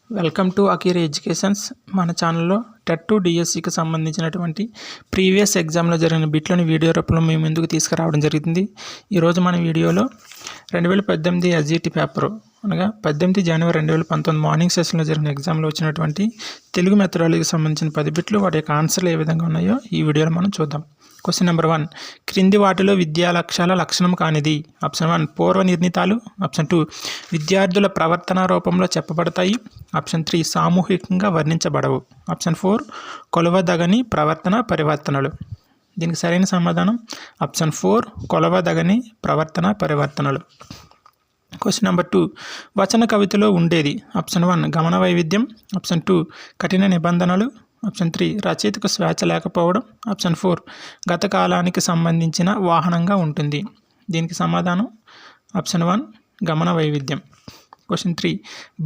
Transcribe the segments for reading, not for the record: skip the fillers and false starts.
Welcome to అకీర్ educations. మన ఛానల్లో TET to డిఎస్సికి సంబంధించినటువంటి ప్రీవియస్ ఎగ్జామ్లో జరిగిన బిట్లను వీడియో రూపంలో మేము ముందుకు తీసుకురావడం జరిగింది. ఈరోజు మన వీడియోలో 2018 ఎస్జిటి పేపరు అనగా 18 జనవరి 2019 మార్నింగ్ సెషన్లో జరిగిన ఎగ్జామ్లో వచ్చినటువంటి తెలుగు మెథడాలజీకి సంబంధించిన 10 బిట్లు వాటి యొక్క ఆన్సర్లు ఏ విధంగా ఉన్నాయో ఈ వీడియోలో మనం చూద్దాం. క్వశ్చన్ నెంబర్ 1, క్రింది వాటిలో విద్యా లక్ష్యాల లక్షణం కానిది. ఆప్షన్ 1 పూర్వ నిర్ణీతాలు. ఆప్షన్ 2 విద్యార్థుల ప్రవర్తన రూపంలో చెప్పబడతాయి. ఆప్షన్ 3 సామూహికంగా వర్ణించబడవు. ఆప్షన్ 4 కొలవదగని ప్రవర్తన పరివర్తనలు. దీనికి సరైన సమాధానం ఆప్షన్ 4 కొలవదగని ప్రవర్తన పరివర్తనలు. క్వశ్చన్ నెంబర్ 2, వచన కవితలో ఉండేది. ఆప్షన్ 1 గమన వైవిధ్యం. ఆప్షన్ 2 కఠిన నిబంధనలు. ఆప్షన్ 3 రచయితకు స్వేచ్ఛ లేకపోవడం. ఆప్షన్ 4 గత కాలానికి సంబంధించిన వాహనంగా ఉంటుంది. దీనికి సమాధానం ఆప్షన్ 1 గమన వైవిధ్యం. క్వశ్చన్ 3,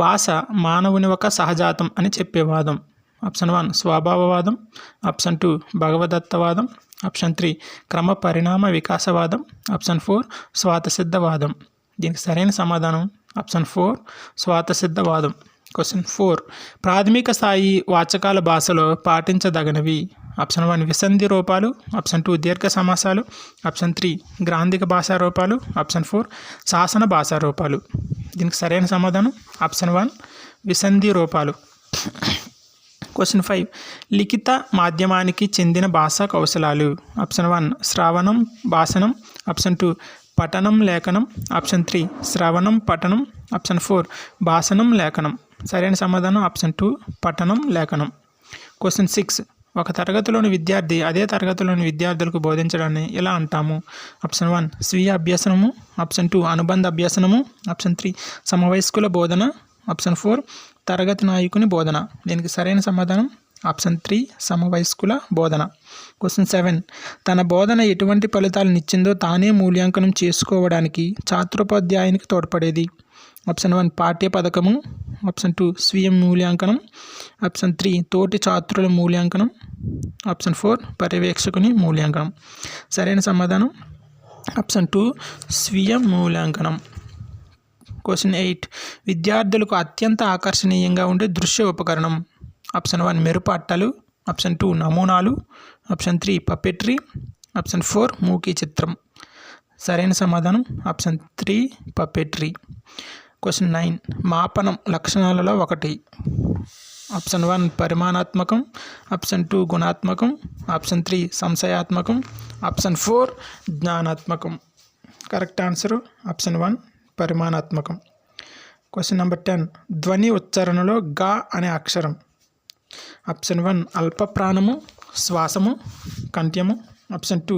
భాష మానవుని ఒక సహజాతం అని చెప్పేవాదం. ఆప్షన్ 1 స్వభావవాదం. ఆప్షన్ 2 భగవదత్తవాదం. ఆప్షన్ 3 క్రమ పరిణామ వికాసవాదం. ఆప్షన్ 4 స్వాతసిద్ధవాదం. దీనికి సరైన సమాధానం ఆప్షన్ 4 స్వాతసిద్ధవాదం. క్వశ్చన్ 4, ప్రాథమిక స్థాయి వాచకాల భాషలో పాటించదగినవి. ఆప్షన్ 1 విసంధి రూపాలు. ఆప్షన్ 2 దీర్ఘ సమాసాలు. ఆప్షన్ 3 గ్రాంధిక భాషా రూపాలు. ఆప్షన్ 4 శాసన భాషా రూపాలు. దీనికి సరైన సమాధానం ఆప్షన్ 1 విసంధి రూపాలు. క్వశ్చన్ 5, లిఖిత మాధ్యమానికి చెందిన భాషా కౌశలాలు. ఆప్షన్ 1 శ్రవణం భాషణం. ఆప్షన్ 2 పఠనం లేఖనం. ఆప్షన్ 3 శ్రవణం పఠనం. ఆప్షన్ 4 భాషణం లేఖనం. సరైన సమాధానం ఆప్షన్ 2 పఠనం లేఖనం. క్వశ్చన్ 6, ఒక తరగతిలోని విద్యార్థి అదే తరగతిలోని విద్యార్థులకు బోధించడాన్ని ఎలా అంటాము. ఆప్షన్ 1 స్వీయ అభ్యసనము. ఆప్షన్ 2 అనుబంధ అభ్యసనము. ఆప్షన్ 3 సమవయస్కుల బోధన. ఆప్షన్ 4 తరగతి నాయకుని బోధన. దీనికి సరైన సమాధానం ఆప్షన్ 3 సమవయస్కుల బోధన. క్వశ్చన్ 7, తన బోధన ఎటువంటి ఫలితాలనిచ్చిందో తానే మూల్యాంకనం చేసుకోవడానికి ఛాత్రోపాధ్యాయునికి తోడ్పడేది. ఆప్షన్ 1 పాఠ్య పథకము. ఆప్షన్ 2 స్వీయ మూల్యాంకనం. ఆప్షన్ 3 తోటి ఛాత్రుల మూల్యాంకనం. ఆప్షన్ 4 పర్యవేక్షకుని మూల్యాంకనం. సరైన సమాధానం ఆప్షన్ 2 స్వీయ మూల్యాంకనం. క్వశ్చన్ 8, విద్యార్థులకు అత్యంత ఆకర్షణీయంగా ఉండే దృశ్య ఉపకరణం. ఆప్షన్ 1 మెరుపు అట్టలు. ఆప్షన్ 2 నమూనాలు. Option 3 puppetry. ఆప్షన్ 4 మూకీ చిత్రం. సరైన సమాధానం ఆప్షన్ 3 పపెట్రీ. క్వశ్చన్ 9, మాపనం లక్షణాలలో ఒకటి. ఆప్షన్ 1 పరిమాణాత్మకం. ఆప్షన్ 2 గుణాత్మకం. ఆప్షన్ 3 సంశయాత్మకం. ఆప్షన్ 4 జ్ఞానాత్మకం. కరెక్ట్ ఆన్సర్ ఆప్షన్ 1 పరిమాణాత్మకం. క్వశ్చన్ నెంబర్ 10, ధ్వని ఉచ్చారణలో గా అనే అక్షరం. ఆప్షన్ 1 అల్ప ప్రాణము శ్వాసము కంఠ్యము. ఆప్షన్ 2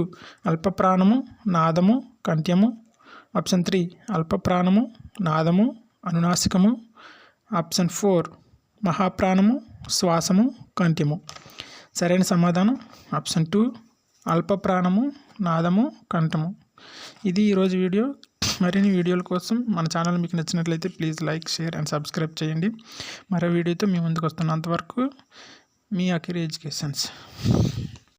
అల్ప ప్రాణము నాదము కంఠ్యము. ఆప్షన్ 3 అల్ప ప్రాణము నాదము అనునాసికము. ఆప్షన్ 4 మహాప్రాణము శ్వాసము కంఠ్యము. సరైన సమాధానం ఆప్షన్ 2 అల్ప ప్రాణము నాదము కంఠము. ఇది ఈరోజు వీడియో. మరిన్ని వీడియోల కోసం మన ఛానల్ మీకు నచ్చినట్లయితే please like, share and subscribe చేయండి. మరో వీడియోతో మీ ముందుకు వస్తున్నంతవరకు మీ అకీర్ ఎడ్యుకేషన్స్.